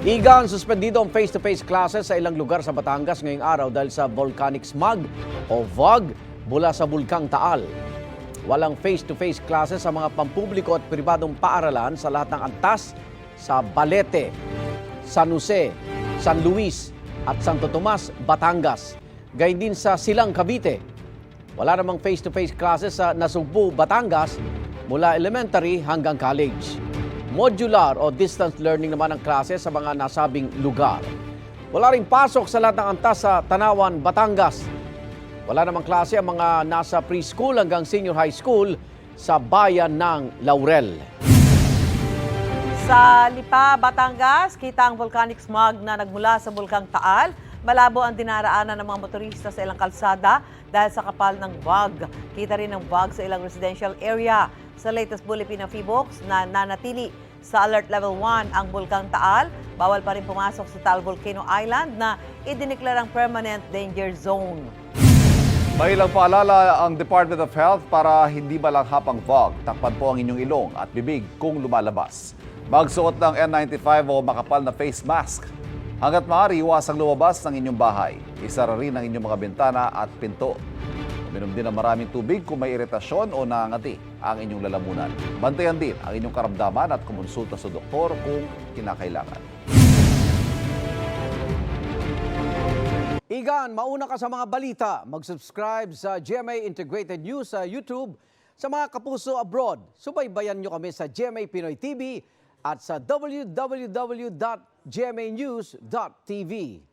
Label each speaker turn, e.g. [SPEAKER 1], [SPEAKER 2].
[SPEAKER 1] Igan, suspendido ang face-to-face classes sa ilang lugar sa Batangas ngayong araw dahil sa volcanic smog o VOG mula sa Bulkang Taal. Walang face-to-face classes sa mga pampubliko at pribadong paaralan sa lahat ng antas sa Balete, San Jose, San Luis at Santo Tomas, Batangas. Gayun din sa Silang, Cavite. Wala namang face-to-face classes sa Nasugbu, Batangas mula elementary hanggang college. Modular o distance learning naman ang klase sa mga nasabing lugar. Wala ring pasok sa lahat ng antas sa Tanawan, Batangas. Wala namang klase ang mga nasa preschool hanggang senior high school sa bayan ng Laurel.
[SPEAKER 2] Sa Lipa, Batangas, kita ang volcanic smog na nagmula sa Bulkang Taal. Malabo ang dinaraanan ng mga motorista sa ilang kalsada dahil sa kapal ng VOG. Kita rin ang VOG sa ilang residential area. Sa latest bulletin ng PHIVOLCS na nanatili sa Alert Level 1 ang Bulkang Taal, bawal pa rin pumasok sa Taal Volcano Island na idineklarang permanent danger zone.
[SPEAKER 3] May ilang paalala ang Department of Health para hindi malanghap ang VOG. Takpan po ang inyong ilong at bibig kung lumalabas. Magsuot ng N95 o makapal na face mask. Hanggat maaari, iwasang lumabas ng inyong bahay. Isara rin ang inyong mga bintana at pinto. Uminom din ng maraming tubig kung may iritasyon o nangangati ang inyong lalamunan. Bantayan din ang inyong karamdaman at kumonsulta sa doktor kung kinakailangan.
[SPEAKER 1] Igan, mauna ka sa mga balita. Mag-subscribe sa GMA Integrated News sa YouTube. Sa mga kapuso abroad, subaybayan nyo kami sa GMA Pinoy TV at sa www.gmanews.tv.